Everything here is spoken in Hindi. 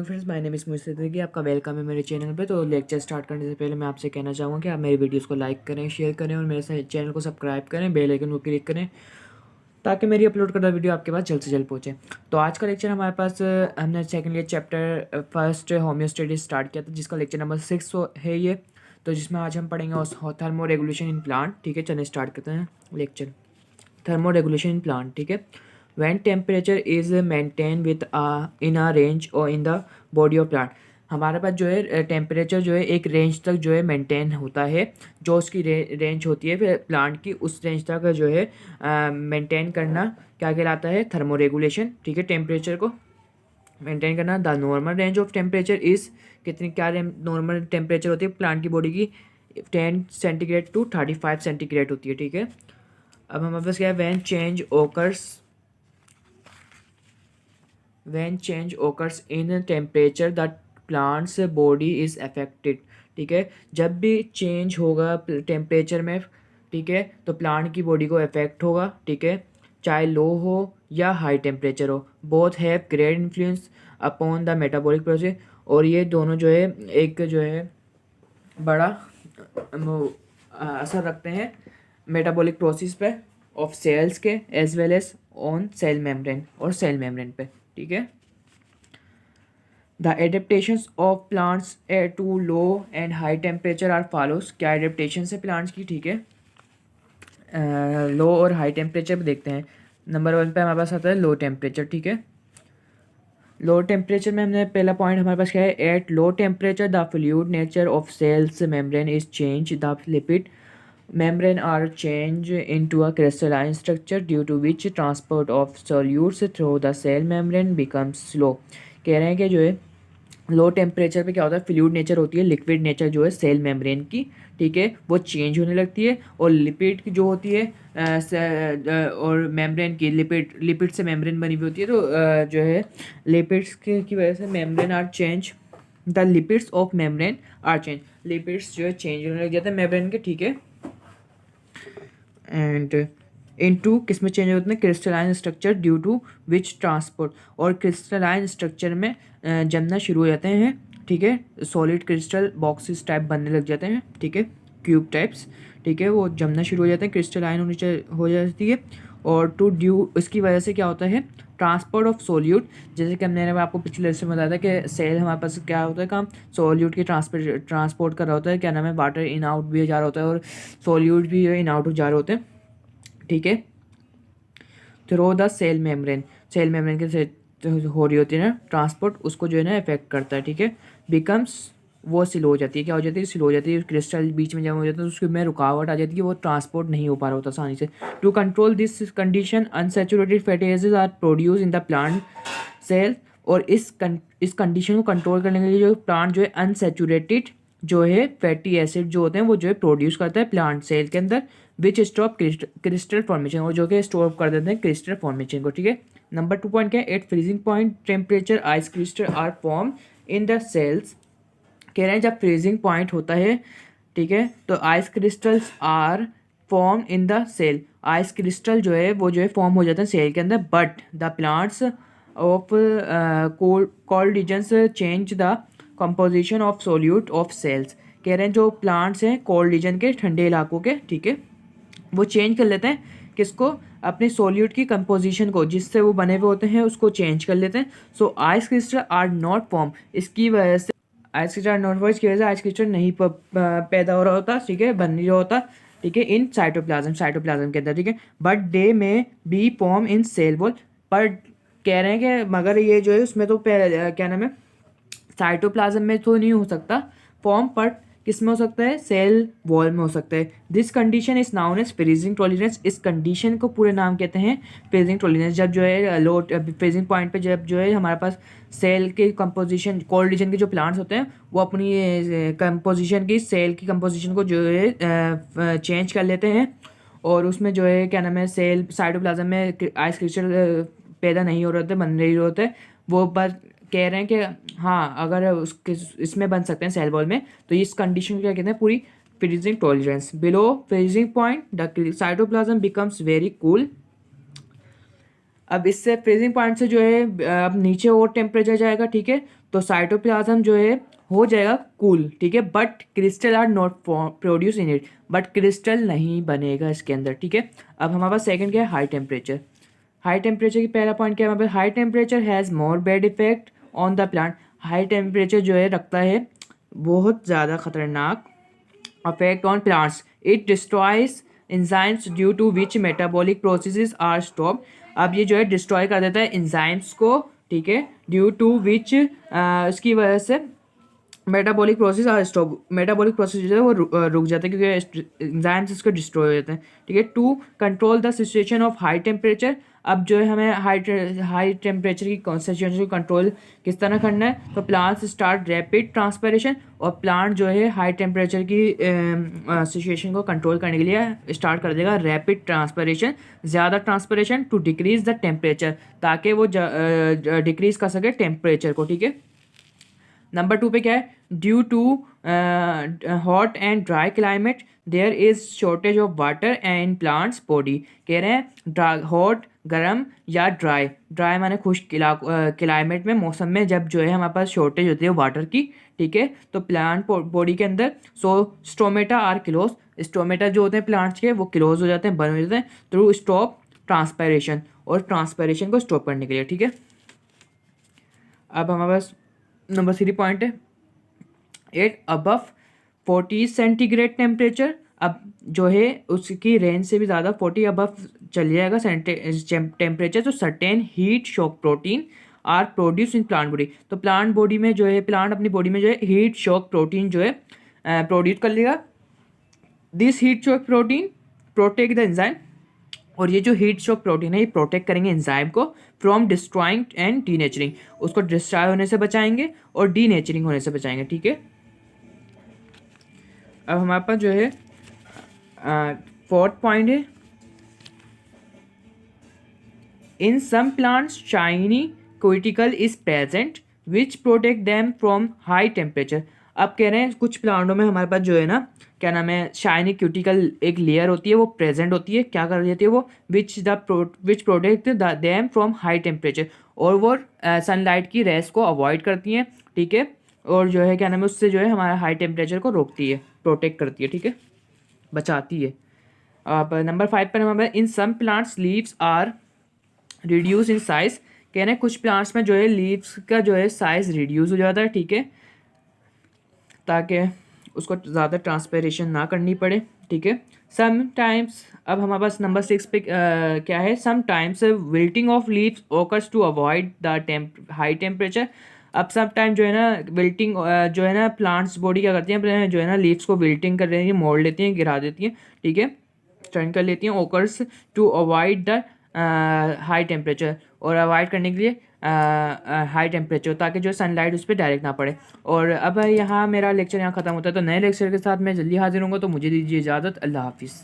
Friends, my name is Mustafi. आपका वेलकम है मेरे चैनल पे। तो लेक्चर स्टार्ट करने से पहले मैं आपसे कहना चाहूँगा कि आप मेरी वीडियोस को लाइक करें, शेयर करें और मेरे चैनल को सब्सक्राइब करें, बेल आइकन को क्लिक करें ताकि मेरी अपलोड करता वीडियो आपके पास जल्द से जल्द पहुँचे। तो आज का लेक्चर हमारे पास हमने second year chapter first homeostasis start किया था, जिसका लेक्चर नंबर 6 है ये। तो जिसमें आज हम पढ़ेंगे थर्मो रेगुलेशन इन प्लांट। ठीक है, चलिए स्टार्ट करते हैं lecture. Thermo regulation in plant. ठीक है, when temperature is maintained with in a range or in the body of plant। हमारे पास जो है टेम्परेचर जो है एक रेंज तक जो है मेंटेन होता है, जो उसकी रेंज होती है फिर प्लांट की, उस रेंज तक जो है मेंटेन करना क्या कहलाता है, थर्मो रेगुलेशन। ठीक है, टेम्परेचर को मेंटेन करना। The normal range of temperature is कितनी, क्या नॉर्मल टेम्परेचर होती है प्लांट की बॉडी की, 10 सेंटीग्रेड टू 35 सेंटीग्रेड होती है। ठीक है, अब हमारे पास क्या है, when change occurs in temperature the plant's body is affected। ठीक है, जब भी चेंज होगा टेम्परेचर में, ठीक है, तो प्लांट की बॉडी को इफेक्ट होगा। ठीक है, चाहे लो हो या हाई टेम्परेचर हो, both have great influence upon the metabolic process. और ये दोनों जो है एक जो है बड़ा असर रखते हैं मेटाबॉलिक प्रोसेस पे ऑफ सेल्स के, as well as on cell membrane और सेल मेम्ब्रेन पे। ठीक है, the adaptations of plants to low and high temperature are follows. क्या एडेप्टेशन है प्लांट्स की। ठीक है, लो और हाई टेम्परेचर पे देखते हैं। नंबर 1 पे हमारे पास आता है लो टेम्परेचर। ठीक है, लो टेम्परेचर में हमने पहला पॉइंट हमारे पास क्या है, at low temperature the fluid nature of cells membrane is change, the lipid membrane are changed into a crystalline structure due to which transport of solutes through the cell membrane becomes slow। कह रहे हैं कि जो है लो टेम्परेचर पे क्या होता है, फ्लूइड नेचर होती है, लिक्विड नेचर जो है सेल मेम्ब्रेन की, ठीक है, वो चेंज होने लगती है। और लिपिड की जो होती है और मेम्ब्रेन की, लिपिड से मेम्ब्रेन बनी हुई होती है, तो जो है लिपिड्स की वजह से membrane are change, the lipids of membrane are change, lipids जो है चेंज होने लग जाते हैं मेम्ब्रेन के। ठीक है, एंड इनटू किस में चेंज होते हैं, crystalline structure due to which transport. और क्रिस्टलाइन स्ट्रक्चर में जमना शुरू हो जाते हैं। ठीक है, सॉलिड क्रिस्टल बॉक्सेस टाइप बनने लग जाते हैं। ठीक है, क्यूब टाइप्स। ठीक है, वो जमना शुरू हो जाते हैं, क्रिस्टलाइन हो जाती है। और टू ड्यू इसकी वजह से क्या होता है, ट्रांसपोर्ट ऑफ सोल्यूट। जैसे कि हमने आपको पिछले लेक्चर में बताया था कि सेल हमारे पास क्या होता है काम, सोल्यूट की ट्रांसपोर्ट कर रहा होता है, क्या नाम है, वाटर इन आउट भी जा रहा होता है और सोल्यूट भी इन आउट जा रहे होते हैं। ठीक है, थ्रू द सेल मेम्ब्रेन के से हो रही होती है ना ट्रांसपोर्ट, उसको जो है ना इफेक्ट करता है। ठीक है, बिकम्स वो स्लो हो जाती है, क्या हो जाती है, स्लो हो जाती है, क्रिस्टल बीच में जब हो जाता है तो उसके में रुकावट आ जाती है, वो ट्रांसपोर्ट नहीं हो पा रहा होता आसानी से। To control this condition unsaturated fatty acids are produce in the plant cell. और इस कंडीशन को कंट्रोल करने के लिए जो प्लांट जो है अनसैचुरेटेड जो है फैटी एसिड जो होते हैं वो जो है प्रोड्यूस करता है प्लांट सेल के अंदर, विच स्टॉप क्रिस्टल फॉर्मेशन, और जो कि स्टॉप कर देते हैं क्रिस्टल फॉर्मेशन को। ठीक है, नंबर 2 पॉइंट क्या है, at freezing point temperature ice crystal are form in the cells. कह रहे हैं जब फ्रीजिंग पॉइंट होता है, ठीक है, तो ice crystals are form in the cell, ice crystal जो है वो जो है फॉर्म हो जाते हैं सेल के अंदर। But the plants of cold regions change the composition of solute of cells. कह रहे हैं जो प्लांट्स हैं कोल्ड रीजन के, ठंडे इलाकों के, ठीक है, वो चेंज कर लेते हैं किसको, अपने सोल्यूट की कंपोजिशन को, जिससे वो बने हुए होते हैं उसको चेंज कर लेते हैं। So ice crystal are not form, इसकी वजह से आइस क्रिस्टल नॉट फॉर्म, इसकी वजह से आइस क्रिस्टल नहीं पैदा हो रहा होता, ठीक है, बन नहीं रहा होता, ठीक है, इन साइटोप्लाज्म के अंदर। ठीक है, but they may be form in cell wall. पर कह रहे हैं कि मगर ये जो है उसमें तो क्या नाम है, साइटोप्लाज्म में तो नहीं हो सकता फॉर्म, पर किस में हो सकता है, सेल वॉल में हो सकता है। This condition is known as freezing tolerance. इस कंडीशन को पूरे नाम कहते हैं फ्रीजिंग टॉलरेंस। जब जो है लो फ्रीजिंग पॉइंट पे जब जो है हमारे पास सेल के कंपोजिशन, कोल्ड रीजन के जो प्लांट्स होते हैं वो अपनी कंपोजिशन की, सेल की कंपोजिशन को जो है चेंज कर लेते हैं, और उसमें जो है क्या नाम है, सेल साइटोप्लाज्म में आइस क्रिस्टल पैदा नहीं हो रहे होते, बन नहीं होते, वो बस कह रहे हैं कि हाँ अगर उसके इसमें बन सकते हैं सेल वॉल में, तो इस कंडीशन को क्या कहते हैं, पूरी freezing tolerance. Below freezing point the cytoplasm becomes very cool. अब इससे फ्रीजिंग पॉइंट से जो है अब नीचे और टेम्परेचर जाएगा, ठीक है, तो साइटोप्लाज्म जो है हो जाएगा कूल, ठीक है, but crystal are not produce in it, but crystal नहीं बनेगा इसके अंदर, ठीक है। अब हमारे पास सेकंड क्या है, हाई टेम्परेचर। हाई टेम्परेचर की पहला पॉइंट क्या है हमारे पास, high temperature has more bad effect on the plant. High temperature जो है रखता है बहुत ज़्यादा खतरनाक effect on plants. It destroys enzymes due to which metabolic processes are stopped. अब ये जो है डिस्ट्रॉय कर देता है एंजाइम्स को, ठीक है, ड्यू टू विच इसकी वजह से metabolic process are stop, metabolic process जो है वो रुक जाता है क्योंकि एंजाइम्स इसको डिस्ट्रॉय हो जाते हैं, ठीक है। To control the situation of high temperature. अब जो है हमें हाई टेम्परेचर की सिचुएशन को कंट्रोल किस तरह करना है, तो प्लांट्स स्टार्ट रैपिड ट्रांसपरेशन, और प्लांट जो है हाई टेम्परेचर की सिचुएशन को कंट्रोल करने के लिए स्टार्ट कर देगा रैपिड ट्रांसपरेशन, ज़्यादा transpiration to decrease the temperature, ताकि वो डिक्रीज कर सके टेम्परेचर को, ठीक है। नंबर 2 पे क्या है, due to hot and dry climate there is shortage of water and plants body. कह रहे हैं हॉट, गर्म या ड्राई, ड्राई माने खुश्क क्लाइमेट में, मौसम में जब जो है हमारे पास शॉर्टेज होती है वाटर की, ठीक है, तो प्लांट बॉडी के अंदर स्टोमेटा आर क्लोज, स्टोमेटा जो होते हैं प्लांट्स के वो क्लोज हो जाते हैं, बंद हो जाते हैं थ्रू स्टॉप ट्रांसपायरेशन, और ट्रांसपायरेशन को स्टॉप करने के लिए, ठीक है। अब हमारे पास नंबर 3 पॉइंट है, एट अबव 40 सेंटीग्रेड टेम्परेचर। अब जो है उसकी रेंज से भी ज़्यादा 40 अबव चल जाएगा टेम्परेचर, तो certain heat shock protein are produce in plant body. तो प्लांट बॉडी में जो है, प्लांट अपनी बॉडी में जो है हीट शॉक प्रोटीन जो है प्रोड्यूस कर लेगा। This heat shock protein protect the enzyme, और ये जो हीट शॉक प्रोटीन है ये प्रोटेक्ट करेंगे एंजाइम को फ्रॉम डिस्ट्रॉइंग एंड डीनेचरिंग, उसको डिस्ट्रॉय होने से बचाएंगे और डीनेचरिंग होने से बचाएंगे, ठीक है। अब हमारे पास जो है 4th पॉइंट है, in some plants shiny cuticle is present which protect them from high temperature. अब कह रहे हैं कुछ प्लांटों में हमारे पास जो है ना, क्या नाम है, शाइनी क्यूटिकल एक लेयर होती है वो प्रेजेंट होती है, क्या कर देती है वो, विच protect them from high temperature, और वो सनलाइट की रेस को अवॉइड करती हैं, ठीक है, और जो है क्या नाम है उससे जो है हमारा हाई टेम्परेचर को रोकती है, प्रोटेक्ट करती है, ठीक है, बचाती है। अब नंबर 5 पर हमारे in some plants leaves are reduce in size. कह रहे हैं कुछ प्लांट्स में जो है लीव्स का जो है साइज रिड्यूस हो जाता है, ठीक है, ताकि उसको ज़्यादा ट्रांसपेरेशन ना करनी पड़े, ठीक है। समटाइम्स, अब हमारे पास नंबर 6 पे क्या है, sometimes wilting of leaves occurs to avoid the high temperature. अब सब टाइम जो है ना विल्टिंग जो है ना प्लांट्स बॉडी क्या करती हैं, जो है ना लीव्स को विल्टिंग कर देती हैं, मोड़ लेती हैं, गिरा देती हैं, ठीक है, टर्न कर लेती हैं, occurs to avoid the high temperature, और अवॉइड करने के लिए हाई टेम्परेचर, ताकि जो सनलाइट उस पर डायरेक्ट ना पड़े। और अब यहाँ मेरा लेक्चर यहाँ ख़त्म होता है, तो नए लेक्चर के साथ मैं जल्दी हाजिर होऊंगा, तो मुझे दीजिए इजाज़त, अल्लाह हाफिज़।